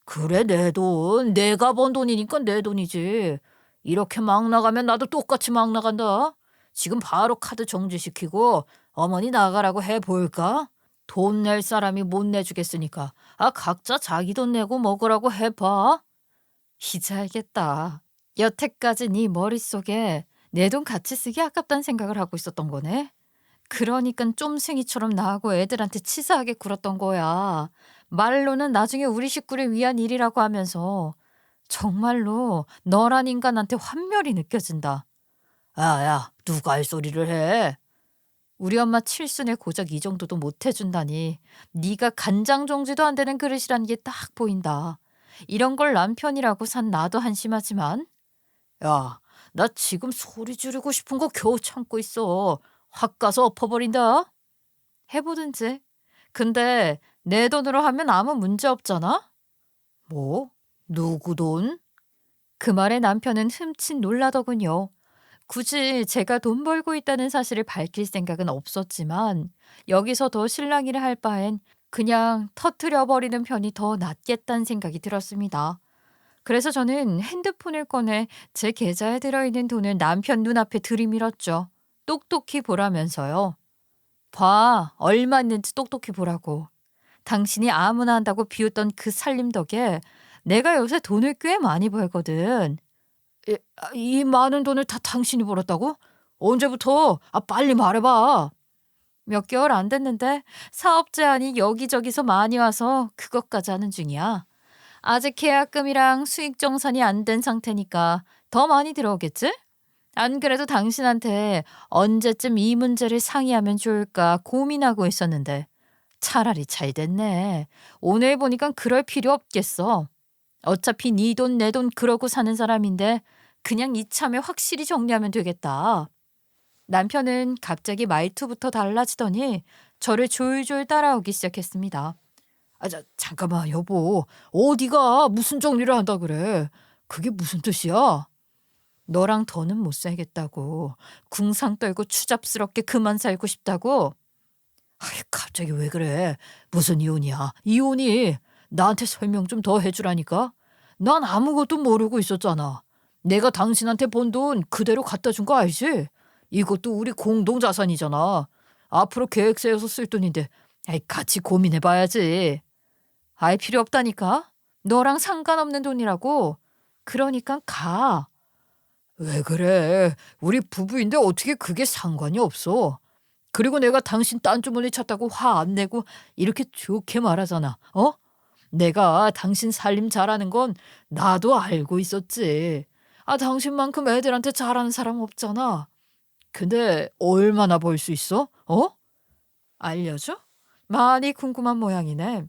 그래, 내 돈. 내가 번 돈이니까 내 돈이지. 이렇게 막 나가면 나도 똑같이 막 나간다. 지금 바로 카드 정지시키고 어머니 나가라고 해볼까? 돈 낼 사람이 못 내주겠으니까 각자 자기 돈 내고 먹으라고 해봐. 이제 알겠다. 여태까지 네 머릿속에 내 돈 같이 쓰기 아깝다는 생각을 하고 있었던 거네. 그러니깐 쫌생이처럼 나하고 애들한테 치사하게 굴었던 거야. 말로는 나중에 우리 식구를 위한 일이라고 하면서 정말로 너란 인간한테 환멸이 느껴진다. 야, 누가 할 소리를 해? 우리 엄마 칠순에 고작 이 정도도 못 해준다니. 네가 간장 종지도 안 되는 그릇이라는 게 딱 보인다. 이런 걸 남편이라고 산 나도 한심하지만. 야, 나 지금 소리 지르고 싶은 거 겨우 참고 있어. 확 가서 엎어버린다. 해보든지. 근데 내 돈으로 하면 아무 문제 없잖아? 뭐? 누구 돈? 그 말에 남편은 흠칫 놀라더군요. 굳이 제가 돈 벌고 있다는 사실을 밝힐 생각은 없었지만 여기서 더 실랑이를 할 바엔 그냥 터트려 버리는 편이 더 낫겠다는 생각이 들었습니다. 그래서 저는 핸드폰을 꺼내 제 계좌에 들어있는 돈을 남편 눈앞에 들이밀었죠. 똑똑히 보라면서요. 봐, 얼마 있는지 똑똑히 보라고. 당신이 아무나 한다고 비웃던 그 살림 덕에 내가 요새 돈을 꽤 많이 벌거든. 이 많은 돈을 다 당신이 벌었다고? 언제부터? 빨리 말해봐. 몇 개월 안 됐는데 사업 제안이 여기저기서 많이 와서 그것까지 하는 중이야. 아직 계약금이랑 수익 정산이 안 된 상태니까 더 많이 들어오겠지? 안 그래도 당신한테 언제쯤 이 문제를 상의하면 좋을까 고민하고 있었는데 차라리 잘 됐네. 오늘 보니까 그럴 필요 없겠어. 어차피 네 돈 내 돈 그러고 사는 사람인데 그냥 이참에 확실히 정리하면 되겠다. 남편은 갑자기 말투부터 달라지더니 저를 졸졸 따라오기 시작했습니다. 잠깐만 여보. 어디가 무슨 정리를 한다 그래. 그게 무슨 뜻이야? 너랑 더는 못 살겠다고. 궁상 떨고 추잡스럽게 그만 살고 싶다고. 아이, 갑자기 왜 그래? 무슨 이혼이야? 이혼이 나한테 설명 좀 더 해주라니까? 난 아무것도 모르고 있었잖아. 내가 당신한테 번 돈 그대로 갖다 준 거 알지? 이것도 우리 공동 자산이잖아. 앞으로 계획 세워서 쓸 돈인데, 아이, 같이 고민해봐야지. 알 필요 없다니까? 너랑 상관없는 돈이라고. 그러니까 가. 왜 그래? 우리 부부인데 어떻게 그게 상관이 없어? 그리고 내가 당신 딴 주머니 찾다고 화 안 내고 이렇게 좋게 말하잖아. 어? 내가 당신 살림 잘하는 건 나도 알고 있었지. 아, 당신만큼 애들한테 잘하는 사람 없잖아. 근데 얼마나 벌 수 있어? 어? 알려줘? 많이 궁금한 모양이네.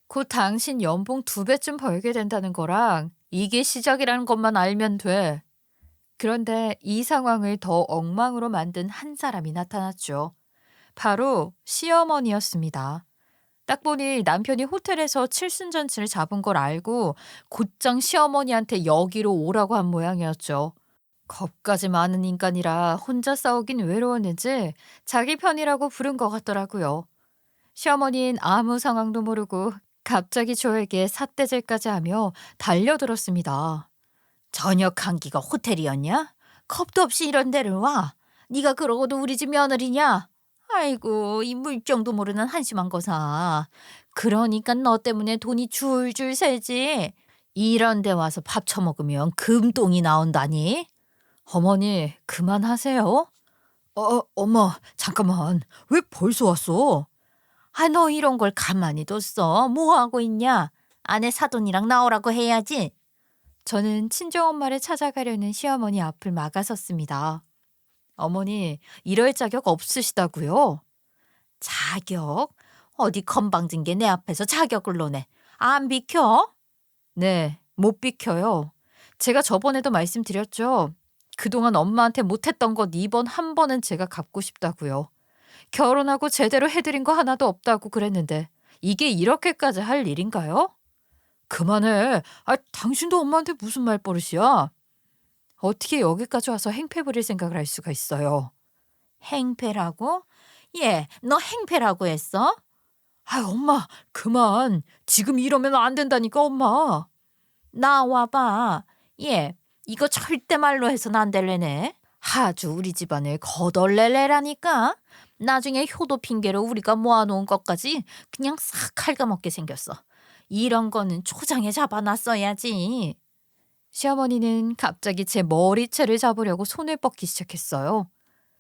곧 당신 연봉 2배쯤 벌게 된다는 거랑 이게 시작이라는 것만 알면 돼. 그런데 이 상황을 더 엉망으로 만든 한 사람이 나타났죠. 바로 시어머니였습니다. 딱 보니 남편이 호텔에서 칠순잔치를 잡은 걸 알고 곧장 시어머니한테 여기로 오라고 한 모양이었죠. 겁까지 많은 인간이라 혼자 싸우긴 외로웠는지 자기 편이라고 부른 것 같더라고요. 시어머니는 아무 상황도 모르고 갑자기 저에게 삿대질까지 하며 달려들었습니다. 저녁 한 끼가 호텔이었냐? 겁도 없이 이런 데를 와. 네가 그러고도 우리 집 며느리냐? 아이고, 이 물정도 모르는 한심한 거사. 그러니까 너 때문에 돈이 줄줄 새지. 이런 데 와서 밥 처먹으면 금똥이 나온다니. 어머니, 그만하세요. 엄마, 잠깐만. 왜 벌써 왔어? 아, 너 이런 걸 가만히 뒀어. 뭐 하고 있냐? 아내 사돈이랑 나오라고 해야지. 저는 친정엄마를 찾아가려는 시어머니 앞을 막아섰습니다. 어머니, 이럴 자격 없으시다고요? 자격? 어디 건방진 게 내 앞에서 자격을 노네. 안 비켜? 네, 못 비켜요. 제가 저번에도 말씀드렸죠. 그동안 엄마한테 못했던 것 이번 한 번은 제가 갚고 싶다고요. 결혼하고 제대로 해드린 거 하나도 없다고 그랬는데 이게 이렇게까지 할 일인가요? 그만해. 아, 당신도 엄마한테 무슨 말버릇이야? 어떻게 여기까지 와서 행패 부릴 생각을 할 수가 있어요? 행패라고? 예, 너 행패라고 했어? 아, 엄마, 그만. 지금 이러면 안 된다니까, 엄마. 나와봐. 예, 이거 절대 말로 해선 안 될래네. 아주 우리 집안을 거덜낼래라니까. 나중에 효도 핑계로 우리가 모아놓은 것까지 그냥 싹 갉아먹게 생겼어. 이런 거는 초장에 잡아놨어야지. 시어머니는 갑자기 제 머리채를 잡으려고 손을 뻗기 시작했어요.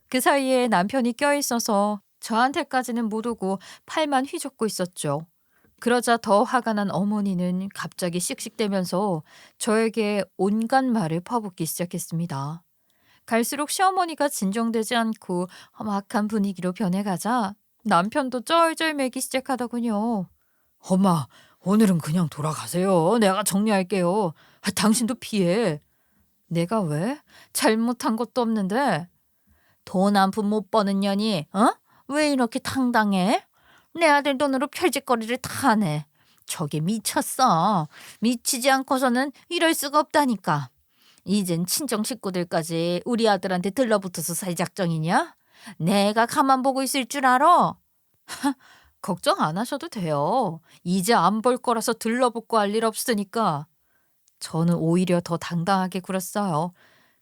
그 사이에 남편이 껴있어서 저한테까지는 못 오고 팔만 휘젓고 있었죠. 그러자 더 화가 난 어머니는 갑자기 씩씩대면서 저에게 온갖 말을 퍼붓기 시작했습니다. 갈수록 시어머니가 진정되지 않고 험악한 분위기로 변해가자 남편도 쩔쩔매기 시작하더군요. 엄마, 오늘은 그냥 돌아가세요. 내가 정리할게요. 아, 당신도 피해. 내가 왜? 잘못한 것도 없는데. 돈 한 푼 못 버는 년이 왜 이렇게 당당해? 내 아들 돈으로 별짓거리를 다 하네. 저게 미쳤어. 미치지 않고서는 이럴 수가 없다니까. 이젠 친정 식구들까지 우리 아들한테 들러붙어서 살 작정이냐? 내가 가만 보고 있을 줄 알아? 걱정 안 하셔도 돼요. 이제 안 볼 거라서 들러붙고 할 일 없으니까. 저는 오히려 더 당당하게 굴었어요.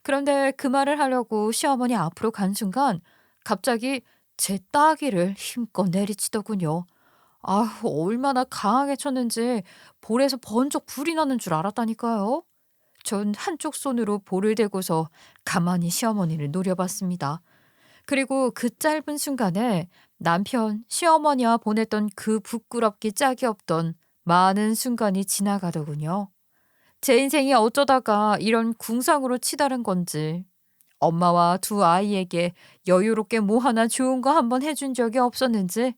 그런데 그 말을 하려고 시어머니 앞으로 간 순간 갑자기 제 따귀를 힘껏 내리치더군요. 아, 얼마나 강하게 쳤는지 볼에서 번쩍 불이 나는 줄 알았다니까요. 전 한쪽 손으로 볼을 대고서 가만히 시어머니를 노려봤습니다. 그리고 그 짧은 순간에 남편, 시어머니와 보냈던 그 부끄럽기 짝이 없던 많은 순간이 지나가더군요. 제 인생이 어쩌다가 이런 궁상으로 치달은 건지 엄마와 두 아이에게 여유롭게 뭐 하나 좋은 거 한번 해준 적이 없었는지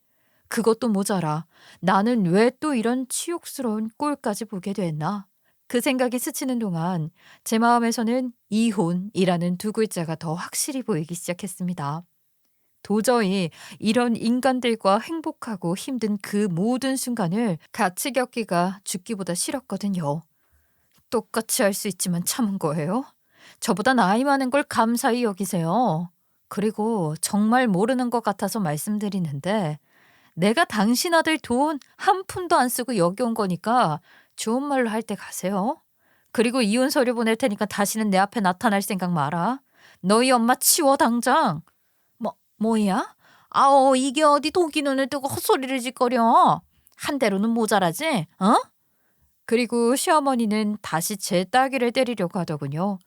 그것도 모자라 나는 왜 또 이런 치욕스러운 꼴까지 보게 됐나. 그 생각이 스치는 동안 제 마음에서는 이혼이라는 두 글자가 더 확실히 보이기 시작했습니다. 도저히 이런 인간들과 행복하고 힘든 그 모든 순간을 같이 겪기가 죽기보다 싫었거든요. 똑같이 할 수 있지만 참은 거예요? 저보다 나이 많은 걸 감사히 여기세요. 그리고 정말 모르는 것 같아서 말씀드리는데 내가 당신 아들 돈 한 푼도 안 쓰고 여기 온 거니까 좋은 말로 할 때 가세요. 그리고 이혼 서류 보낼 테니까 다시는 내 앞에 나타날 생각 마라. 너희 엄마 치워 당장. 뭐야? 아오, 이게 어디 도끼 눈을 뜨고 헛소리를 짓거려. 한 대로는 모자라지? 어? 그리고 시어머니는 다시 제 따귀를 때리려고 하더군요.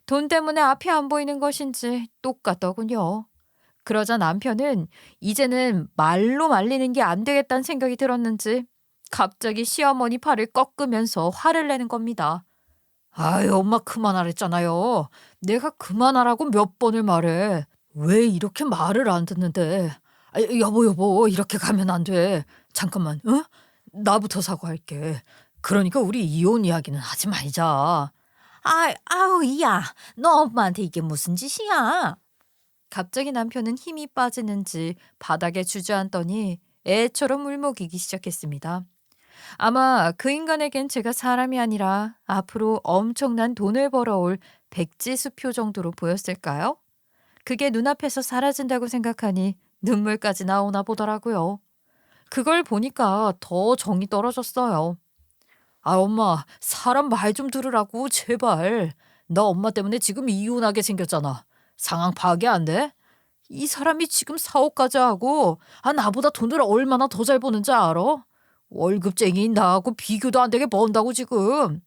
돈 때문에 앞이 안 보이는 것인지 똑같더군요. 그러자 남편은 이제는 말로 말리는 게 안 되겠다는 생각이 들었는지 갑자기 시어머니 팔을 꺾으면서 화를 내는 겁니다. 아유, 엄마 그만하랬잖아요. 내가 그만하라고 몇 번을 말해. 왜 이렇게 말을 안 듣는데? 아, 여보, 이렇게 가면 안 돼. 잠깐만, 어? 나부터 사과할게. 그러니까 우리 이혼 이야기는 하지 말자. 아우, 야, 너 엄마한테 이게 무슨 짓이야? 갑자기 남편은 힘이 빠지는지 바닥에 주저앉더니 애처럼 울먹이기 시작했습니다. 아마 그 인간에겐 제가 사람이 아니라 앞으로 엄청난 돈을 벌어올 백지수표 정도로 보였을까요? 그게 눈앞에서 사라진다고 생각하니 눈물까지 나오나 보더라고요. 그걸 보니까 더 정이 떨어졌어요. 아, 엄마, 사람 말 좀 들으라고, 제발. 나 엄마 때문에 지금 이혼하게 생겼잖아. 상황 파악이 안 돼? 이 사람이 지금 사업까지 하고, 나보다 돈을 얼마나 더 잘 버는지 알아? 월급쟁이인 나하고 비교도 안 되게 번다고 지금.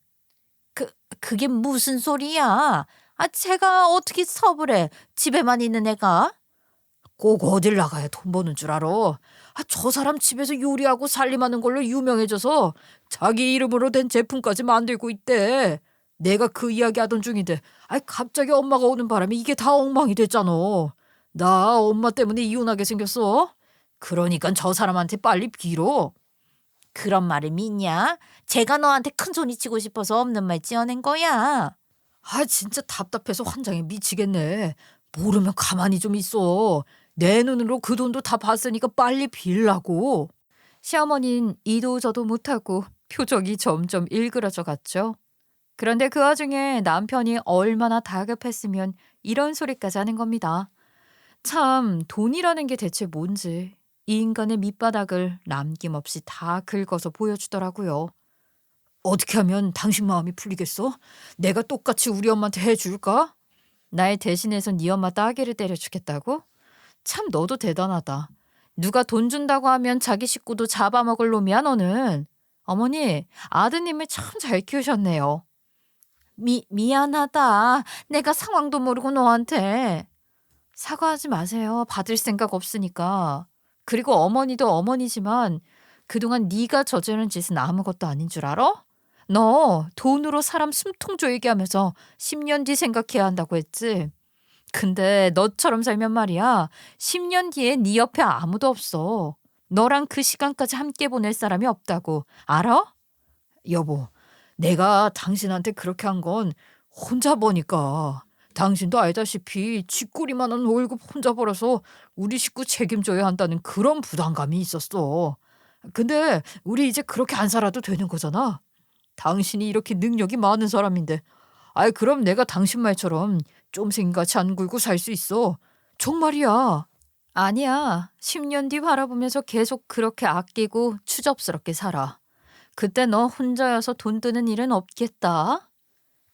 그게 무슨 소리야? 제가 어떻게 사업을 해? 집에만 있는 애가? 꼭 어딜 나가야 돈 버는 줄 알아. 저 사람 집에서 요리하고 살림하는 걸로 유명해져서 자기 이름으로 된 제품까지 만들고 있대. 내가 그 이야기 하던 중인데 갑자기 엄마가 오는 바람에 이게 다 엉망이 됐잖아. 나 엄마 때문에 이혼하게 생겼어. 그러니까 저 사람한테 빨리 빌어. 그런 말을 믿냐? 제가 너한테 큰 소리 치고 싶어서 없는 말 지어낸 거야. 진짜 답답해서 환장에 미치겠네. 모르면 가만히 좀 있어. 내 눈으로 그 돈도 다 봤으니까 빨리 빌라고. 시어머니는 이도 저도 못하고 표정이 점점 일그러져 갔죠. 그런데 그 와중에 남편이 얼마나 다급했으면 이런 소리까지 하는 겁니다. 참, 돈이라는 게 대체 뭔지 이 인간의 밑바닥을 남김없이 다 긁어서 보여주더라고요. 어떻게 하면 당신 마음이 풀리겠어? 내가 똑같이 우리 엄마한테 해줄까? 날 대신해서 네 엄마 따귀를 때려주겠다고? 참, 너도 대단하다. 누가 돈 준다고 하면 자기 식구도 잡아먹을 놈이야 너는. 어머니, 아드님을 참 잘 키우셨네요. 미안하다. 내가 상황도 모르고 너한테. 사과하지 마세요. 받을 생각 없으니까. 그리고 어머니도 어머니지만 그동안 네가 저지른 짓은 아무것도 아닌 줄 알아? 너 돈으로 사람 숨통 조이게 하면서 10년 뒤 생각해야 한다고 했지. 근데 너처럼 살면 말이야. 10년 뒤에 네 옆에 아무도 없어. 너랑 그 시간까지 함께 보낼 사람이 없다고. 알아? 여보, 내가 당신한테 그렇게 한 건 혼자 버니까. 당신도 알다시피 쥐꼬리만한 월급 혼자 벌어서 우리 식구 책임져야 한다는 그런 부담감이 있었어. 근데 우리 이제 그렇게 안 살아도 되는 거잖아. 당신이 이렇게 능력이 많은 사람인데. 그럼 내가 당신 말처럼 쫌생이같이 안 굴고 살 수 있어. 정말이야. 아니야. 10년 뒤 바라보면서 계속 그렇게 아끼고 추접스럽게 살아. 그때 너 혼자여서 돈 드는 일은 없겠다.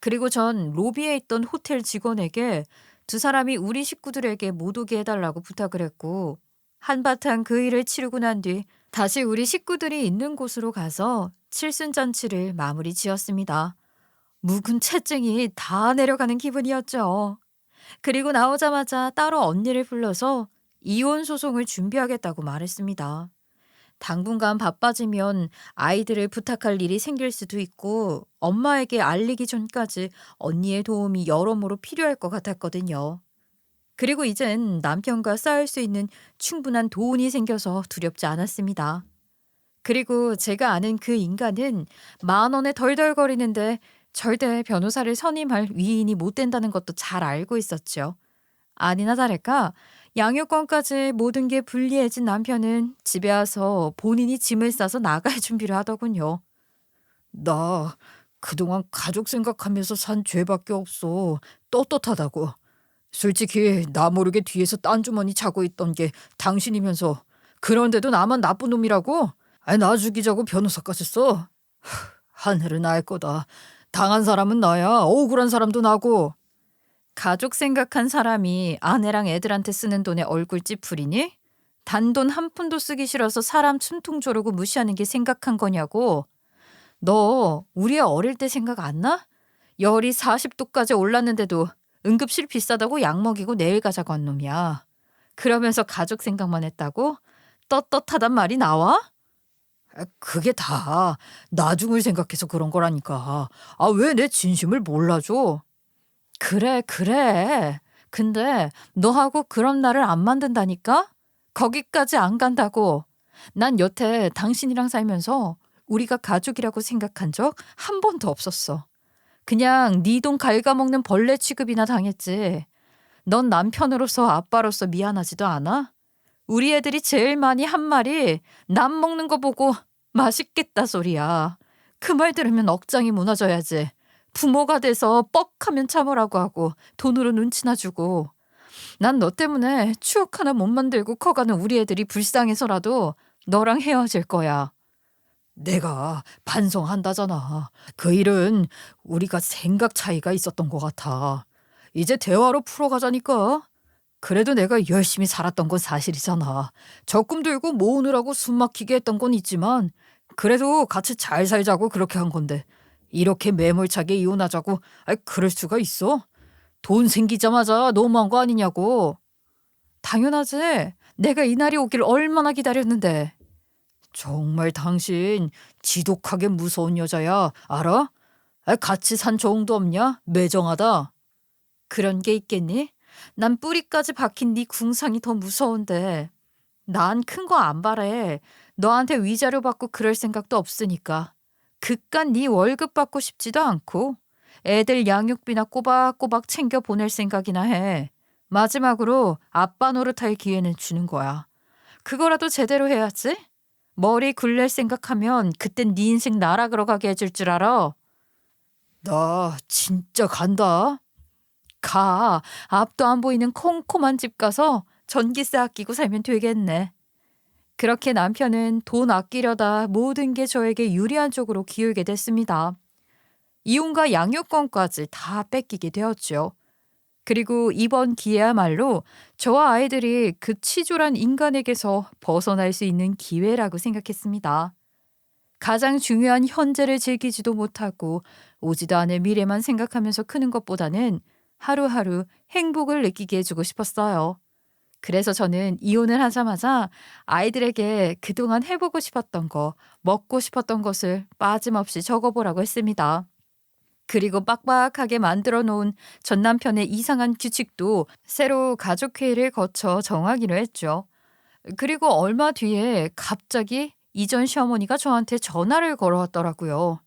그리고 전 로비에 있던 호텔 직원에게 두 사람이 우리 식구들에게 못 오게 해달라고 부탁을 했고 한바탕 그 일을 치르고 난 뒤 다시 우리 식구들이 있는 곳으로 가서 칠순잔치를 마무리 지었습니다. 묵은 채증이 다 내려가는 기분이었죠. 그리고 나오자마자 따로 언니를 불러서 이혼 소송을 준비하겠다고 말했습니다. 당분간 바빠지면 아이들을 부탁할 일이 생길 수도 있고 엄마에게 알리기 전까지 언니의 도움이 여러모로 필요할 것 같았거든요. 그리고 이젠 남편과 싸울 수 있는 충분한 돈이 생겨서 두렵지 않았습니다. 그리고 제가 아는 그 인간은 10,000원에 덜덜거리는데 절대 변호사를 선임할 위인이 못 된다는 것도 잘 알고 있었죠. 아니나 다를까 양육권까지 모든 게 불리해진 남편은 집에 와서 본인이 짐을 싸서 나갈 준비를 하더군요. 나 그동안 가족 생각하면서 산 죄밖에 없어. 떳떳하다고. 솔직히 나 모르게 뒤에서 딴 주머니 차고 있던 게 당신이면서 그런데도 나만 나쁜 놈이라고? 아니, 나 죽이자고 변호사까지 써? 하늘은 알 거다. 당한 사람은 나야. 억울한 사람도 나고. 가족 생각한 사람이 아내랑 애들한테 쓰는 돈에 얼굴 찌푸리니? 단돈 한 푼도 쓰기 싫어서 사람 숨통 조르고 무시하는 게 생각한 거냐고. 너 우리 애 어릴 때 생각 안 나? 열이 40도까지 올랐는데도 응급실 비싸다고 약 먹이고 내일 가자고 한 놈이야. 그러면서 가족 생각만 했다고? 떳떳하단 말이 나와? 그게 다 나중을 생각해서 그런 거라니까. 아, 왜 내 진심을 몰라줘? 그래, 그래. 근데 너하고 그런 날을 안 만든다니까? 거기까지 안 간다고. 난 여태 당신이랑 살면서 우리가 가족이라고 생각한 적 한 번도 없었어. 그냥 네 돈 갉아먹는 벌레 취급이나 당했지. 넌 남편으로서 아빠로서 미안하지도 않아? 우리 애들이 제일 많이 한 말이 남 먹는 거 보고 맛있겠다 소리야. 그 말 들으면 억장이 무너져야지. 부모가 돼서 뻑하면 참으라고 하고 돈으로 눈치나 주고. 난 너 때문에 추억 하나 못 만들고 커가는 우리 애들이 불쌍해서라도 너랑 헤어질 거야. 내가 반성한다잖아. 그 일은 우리가 생각 차이가 있었던 것 같아. 이제 대화로 풀어가자니까. 그래도 내가 열심히 살았던 건 사실이잖아. 적금 들고 모으느라고 숨 막히게 했던 건 있지만 그래도 같이 잘 살자고 그렇게 한 건데 이렇게 매몰차게 이혼하자고 그럴 수가 있어? 돈 생기자마자 너무한 거 아니냐고. 당연하지. 내가 이 날이 오길 얼마나 기다렸는데. 정말 당신 지독하게 무서운 여자야. 알아? 같이 산 정도 없냐? 매정하다. 그런 게 있겠니? 난 뿌리까지 박힌 네 궁상이 더 무서운데. 난 큰 거 안 바래. 너한테 위자료 받고 그럴 생각도 없으니까. 그깟 네 월급 받고 싶지도 않고 애들 양육비나 꼬박꼬박 챙겨 보낼 생각이나 해. 마지막으로 아빠 노릇할 기회는 주는 거야. 그거라도 제대로 해야지. 머리 굴릴 생각하면 그땐 네 인생 나락으로 가게 해줄 줄 알아. 나 진짜 간다. 가. 앞도 안 보이는 컴컴한 집 가서 전기세 아끼고 살면 되겠네. 그렇게 남편은 돈 아끼려다 모든 게 저에게 유리한 쪽으로 기울게 됐습니다. 이혼과 양육권까지 다 뺏기게 되었죠. 그리고 이번 기회야말로 저와 아이들이 그 치졸한 인간에게서 벗어날 수 있는 기회라고 생각했습니다. 가장 중요한 현재를 즐기지도 못하고 오지도 않을 미래만 생각하면서 크는 것보다는 하루하루 행복을 느끼게 해주고 싶었어요. 그래서 저는 이혼을 하자마자 아이들에게 그동안 해보고 싶었던 거, 먹고 싶었던 것을 빠짐없이 적어보라고 했습니다. 그리고 빡빡하게 만들어 놓은 전 남편의 이상한 규칙도 새로 가족회의를 거쳐 정하기로 했죠. 그리고 얼마 뒤에 갑자기 이전 시어머니가 저한테 전화를 걸어왔더라고요.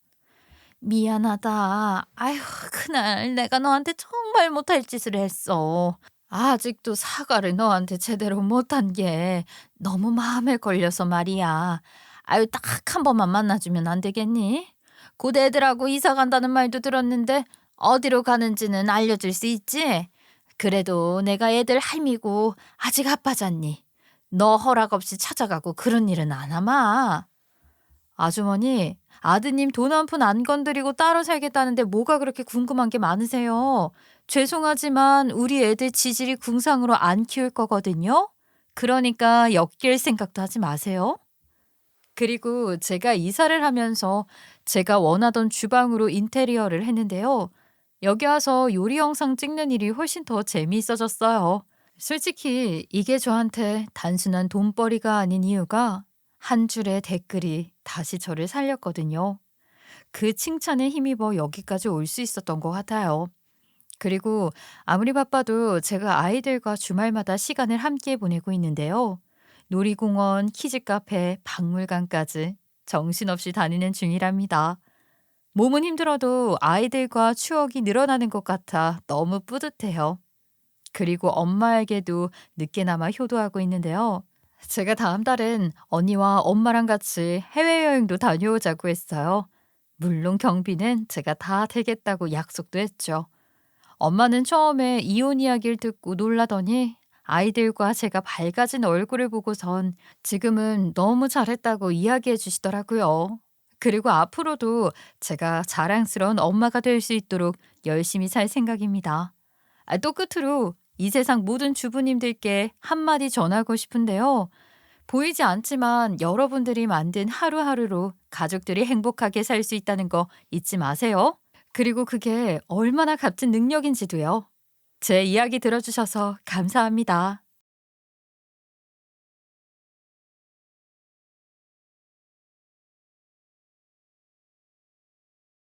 미안하다. 아휴, 그날 내가 너한테 정말 못할 짓을 했어. 아직도 사과를 너한테 제대로 못한 게 너무 마음에 걸려서 말이야. 아유, 딱 한 번만 만나주면 안 되겠니? 곧 애들하고 이사 간다는 말도 들었는데 어디로 가는지는 알려줄 수 있지? 그래도 내가 애들 할미고 아직 아빠잖니. 너 허락 없이 찾아가고 그런 일은 안 하마. 아주머니, 아드님 돈 한 푼 안 건드리고 따로 살겠다는데 뭐가 그렇게 궁금한 게 많으세요? 죄송하지만 우리 애들 지질이 궁상으로 안 키울 거거든요. 그러니까 엮일 생각도 하지 마세요. 그리고 제가 이사를 하면서 제가 원하던 주방으로 인테리어를 했는데요. 여기 와서 요리 영상 찍는 일이 훨씬 더 재미있어졌어요. 솔직히 이게 저한테 단순한 돈벌이가 아닌 이유가 한 줄의 댓글이 다시 저를 살렸거든요. 그 칭찬에 힘입어 여기까지 올 수 있었던 것 같아요. 그리고 아무리 바빠도 제가 아이들과 주말마다 시간을 함께 보내고 있는데요. 놀이공원, 키즈카페, 박물관까지 정신없이 다니는 중이랍니다. 몸은 힘들어도 아이들과 추억이 늘어나는 것 같아 너무 뿌듯해요. 그리고 엄마에게도 늦게나마 효도하고 있는데요. 제가 다음 달엔 언니와 엄마랑 같이 해외여행도 다녀오자고 했어요. 물론 경비는 제가 다 대겠다고 약속도 했죠. 엄마는 처음에 이혼 이야기를 듣고 놀라더니 아이들과 제가 밝아진 얼굴을 보고선 지금은 너무 잘했다고 이야기해 주시더라고요. 그리고 앞으로도 제가 자랑스러운 엄마가 될 수 있도록 열심히 살 생각입니다. 또 끝으로 이 세상 모든 주부님들께 한마디 전하고 싶은데요. 보이지 않지만 여러분들이 만든 하루하루로 가족들이 행복하게 살 수 있다는 거 잊지 마세요. 그리고 그게 얼마나 값진 능력인지도요. 제 이야기 들어주셔서 감사합니다.